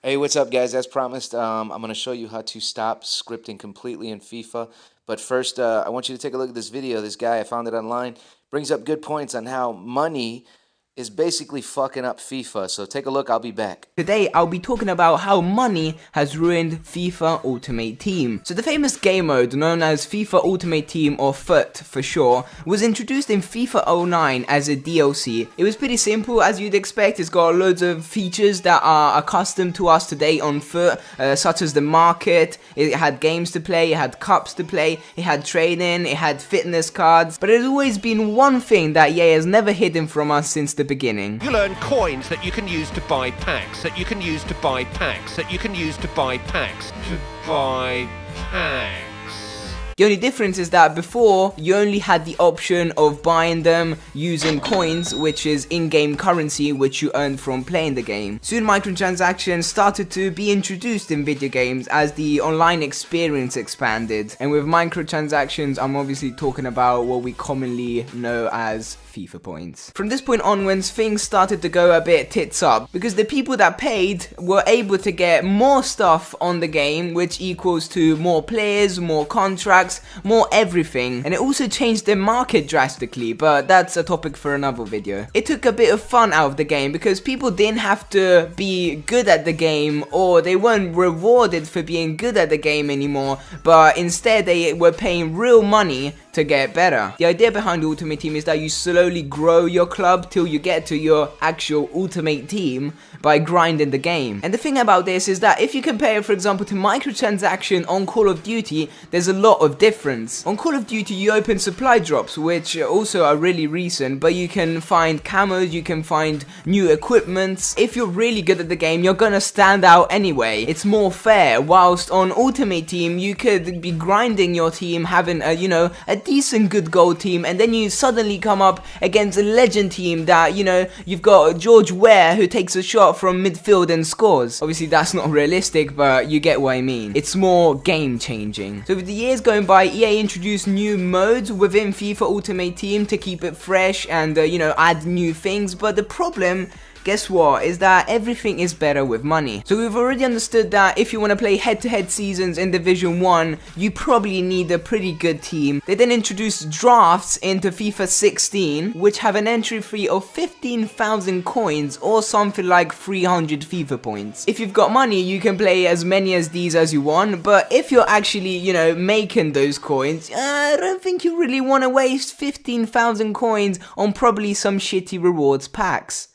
Hey, what's up, guys? As promised, I'm going to show you how to stop scripting completely in FIFA. But first, I want you to take a look at this video. This guy, I found it online, brings up good points on how money is basically fucking up FIFA. So take a look. I'll be back. Today, I'll be talking about how money has ruined FIFA Ultimate Team. So the famous game mode known as FIFA Ultimate Team, or FUT for short, was introduced in FIFA 09 as a DLC. It was pretty simple as you'd expect. It's got loads of features that are accustomed to us today on FUT, such as the market. It had games to play, it had cups to play, it had training, it had fitness cards. But there's always been one thing that EA has never hidden from us since the beginning. You'll earn coins that you can use to buy packs, that you can use to buy packs, that you can use to buy packs, The only difference is that before, you only had the option of buying them using coins, which is in-game currency which you earned from playing the game. Soon microtransactions started to be introduced in video games as the online experience expanded. And with microtransactions, I'm obviously talking about what we commonly know as FIFA points. From this point onwards, things started to go a bit tits up because the people that paid were able to get more stuff on the game, which equals to more players, more contracts, more everything. And it also changed the market drastically, but that's a topic for another video. It took a bit of fun out of the game because people didn't have to be good at the game, or they weren't rewarded for being good at the game anymore, but instead they were paying real money to get better. The idea behind Ultimate Team is that you slowly grow your club till you get to your actual Ultimate Team by grinding the game. And the thing about this is that if you compare it, for example, to microtransaction on Call of Duty, there's a lot of difference. On Call of Duty, you open supply drops, which also are really recent, but you can find camos, you can find new equipments. If you're really good at the game, you're gonna stand out anyway. It's more fair, whilst on Ultimate Team, you could be grinding your team, having a, a decent good goal team, and then you suddenly come up against a legend team that, you've got George Ware who takes a shot from midfield and scores. Obviously that's not realistic, but you get what I mean. It's more game changing. So with the years going by, EA introduced new modes within FIFA Ultimate Team to keep it fresh and, add new things, but the problem, guess what, is that everything is better with money. So we've already understood that if you want to play head-to-head seasons in Division 1, you probably need a pretty good team. They then introduced drafts into FIFA 16, which have an entry fee of 15,000 coins or something like 300 FIFA points. If you've got money, you can play as many as these as you want, but if you're actually, making those coins, I don't think you really want to waste 15,000 coins on probably some shitty rewards packs.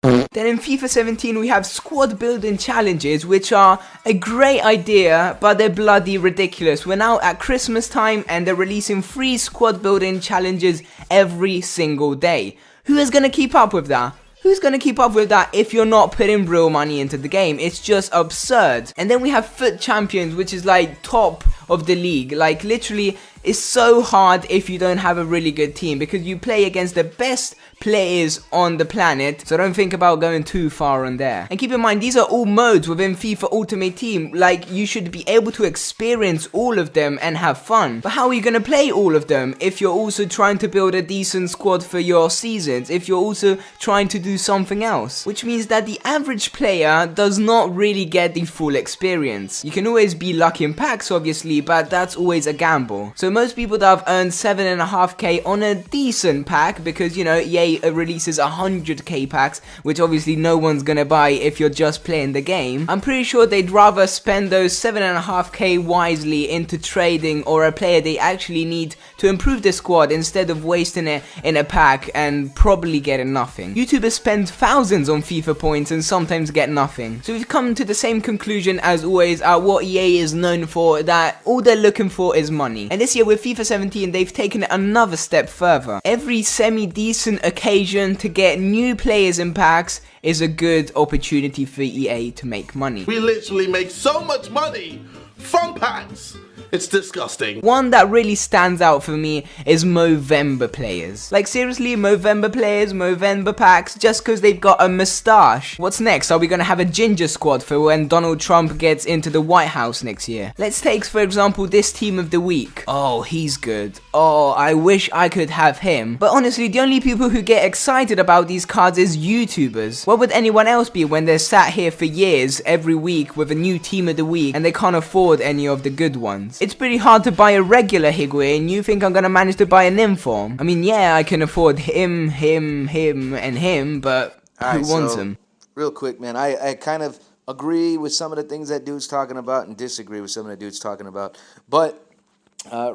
Then in FIFA 17 we have squad building challenges, which are a great idea, but they're bloody ridiculous. We're now at Christmas time and they're releasing free squad building challenges every single day. Who is going to keep up with that? Who's going to keep up with that if you're not putting real money into the game? It's just absurd. And then we have FUT Champions, which is like top of the league. Like literally, it's so hard if you don't have a really good team because you play against the best players on the planet, so don't think about going too far on there. And keep in mind, these are all modes within FIFA Ultimate Team. Like, you should be able to experience all of them and have fun. But how are you going to play all of them if you're also trying to build a decent squad for your seasons, if you're also trying to do something else? Which means that the average player does not really get the full experience. You can always be lucky in packs, obviously, but that's always a gamble. So most people that have earned 7.5k on a decent pack, because, EA releases 100k packs, which obviously no one's gonna buy if you're just playing the game. I'm pretty sure they'd rather spend those 7.5k wisely into trading or a player they actually need to improve the squad instead of wasting it in a pack and probably getting nothing. YouTubers spend thousands on FIFA points and sometimes get nothing. So we've come to the same conclusion as always at what EA is known for, that all they're looking for is money. And this year with FIFA 17 they've taken it another step further. Every semi-decent occasion to get new players in packs is a good opportunity for EA to make money. We literally make so much money from packs. It's disgusting. One that really stands out for me is Movember players. Like seriously, Movember players, Movember packs, just because they've got a moustache. What's next? Are we gonna have a ginger squad for when Donald Trump gets into the White House next year? Let's take, for example, this team of the week. Oh, he's good. Oh, I wish I could have him. But honestly, the only people who get excited about these cards is YouTubers. What would anyone else be when they're sat here for years every week with a new team of the week and they can't afford any of the good ones? It's pretty hard to buy a regular Higuain. You think I'm gonna manage to buy an inform? I mean, yeah, I can afford him, and him, but who wants him? Real quick, man, I kind of agree with some of the things that dude's talking about and disagree with some of the dude's talking about. But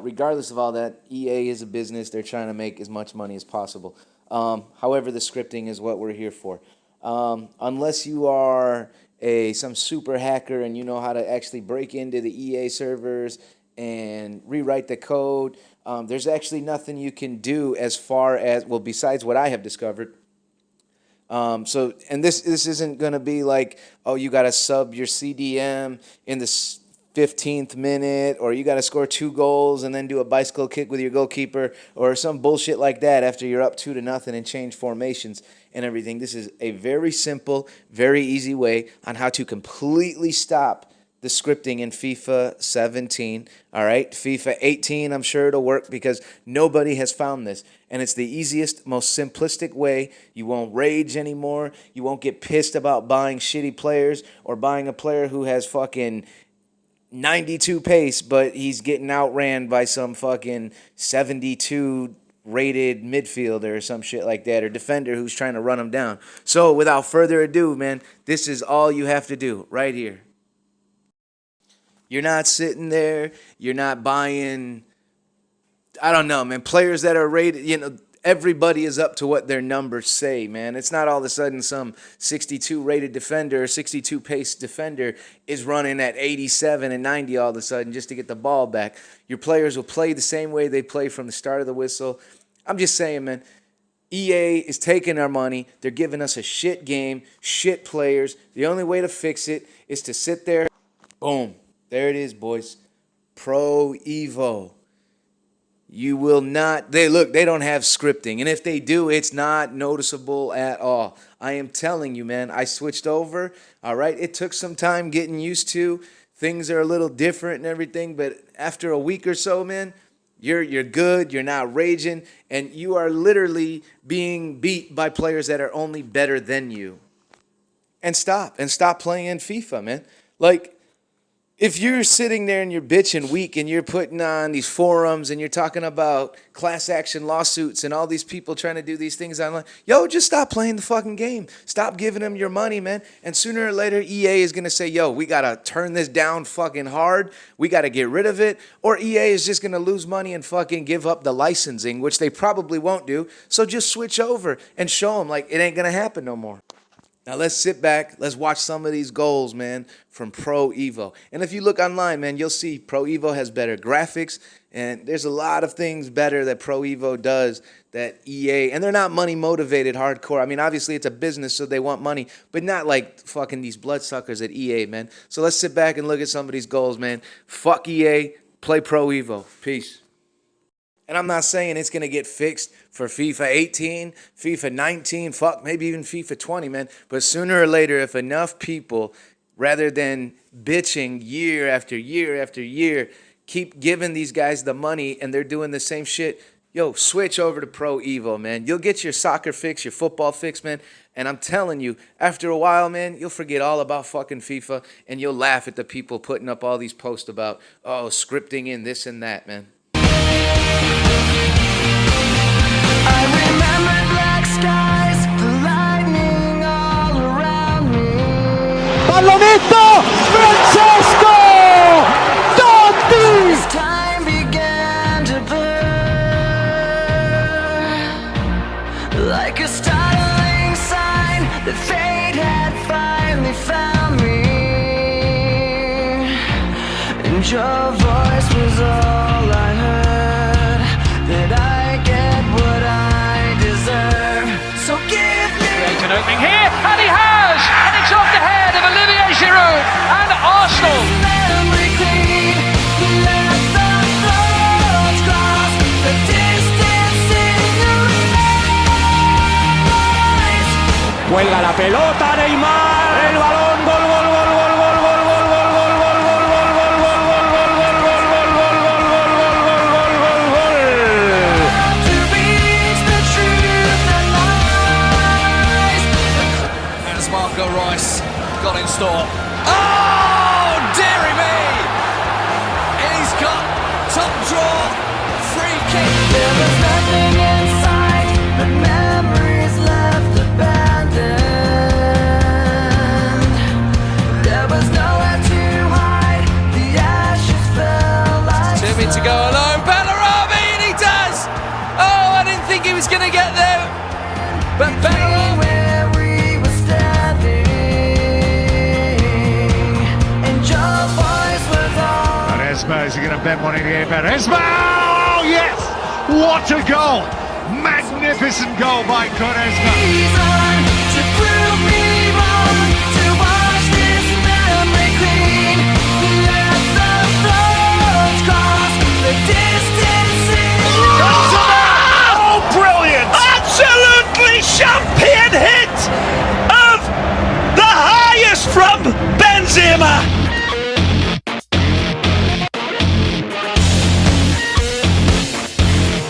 regardless of all that, EA is a business. They're trying to make as much money as possible. However, the scripting is what we're here for. Unless you are some super hacker and you know how to actually break into the EA servers and rewrite the code, there's actually nothing you can do as far as, well, besides what I have discovered. And this isn't going to be like, oh, you got to sub your CDM in the 15th minute, or you got to score 2 goals and then do a bicycle kick with your goalkeeper, or some bullshit like that after you're up 2-0 and change formations and everything. This is a very simple, very easy way on how to completely stop the scripting in FIFA 17, all right? FIFA 18, I'm sure it'll work because nobody has found this. And it's the easiest, most simplistic way. You won't rage anymore. You won't get pissed about buying shitty players or buying a player who has fucking 92 pace, but he's getting outran by some fucking 72 rated midfielder or some shit like that, or defender who's trying to run him down. So without further ado, man, this is all you have to do right here. You're not sitting there, you're not buying, I don't know, man, players that are rated, you know, everybody is up to what their numbers say, man. It's not all of a sudden some 62 rated defender or 62 pace defender is running at 87 and 90 all of a sudden just to get the ball back. Your players will play the same way they play from the start of the whistle. I'm just saying, man, EA is taking our money. They're giving us a shit game, shit players. The only way to fix it is to sit there. Boom. There it is, boys. Pro Evo. You will not, they don't have scripting. And if they do, it's not noticeable at all. I am telling you, man, I switched over. All right. It took some time getting used to. Things are a little different and everything. But after a week or so, man, you're good. You're not raging. And you are literally being beat by players that are only better than you. And stop playing FIFA, man. Like, if you're sitting there and you're bitching weak and you're putting on these forums and you're talking about class action lawsuits and all these people trying to do these things online, yo, just stop playing the fucking game. Stop giving them your money, man. And sooner or later, EA is going to say, yo, we got to turn this down fucking hard. We got to get rid of it. Or EA is just going to lose money and fucking give up the licensing, which they probably won't do. So just switch over and show them like it ain't going to happen no more. Now let's sit back, let's watch some of these goals, man, from Pro Evo. And if you look online, man, you'll see Pro Evo has better graphics, and there's a lot of things better that Pro Evo does that EA, and they're not money motivated hardcore. I mean, obviously it's a business, so they want money, but not like fucking these bloodsuckers at EA, man. So let's sit back and look at some of these goals, man. Fuck EA, play Pro Evo. Peace. And I'm not saying it's going to get fixed for FIFA 18, FIFA 19, fuck, maybe even FIFA 20, man. But sooner or later, if enough people, rather than bitching year after year after year, keep giving these guys the money and they're doing the same shit, yo, switch over to Pro Evo, man. You'll get your soccer fix, your football fix, man. And I'm telling you, after a while, man, you'll forget all about fucking FIFA and you'll laugh at the people putting up all these posts about, oh, scripting in this and that, man. I remember black skies, the lightning all around me. Pallonetto, Francesco Totti! As time began to burn, like a startling sign that fate had finally found me. And your voice was all I heard, that I get what I deserve. So give me An opening here, and he has! And it's off the head of Olivier Giroud and Arsenal. memory clean, let Oh, dearie me! And he's got top draw, free kick. There was nothing inside, but memories left abandoned. There was nowhere to hide, the ashes fell like Timmy to go alone, Bellarami, and he does! Oh, I didn't think he was going to get there, but Bellarami... where we were standing, and your voice was on. Quaresma, is he going to bend one in here? Quaresma! Oh, yes! What a goal! Magnificent goal by Quaresma. Reason to prove me wrong, to wash this memory clean. Let the floods cross the distances. Oh, brilliant! Absolutely champion hit of the highest from Benzema.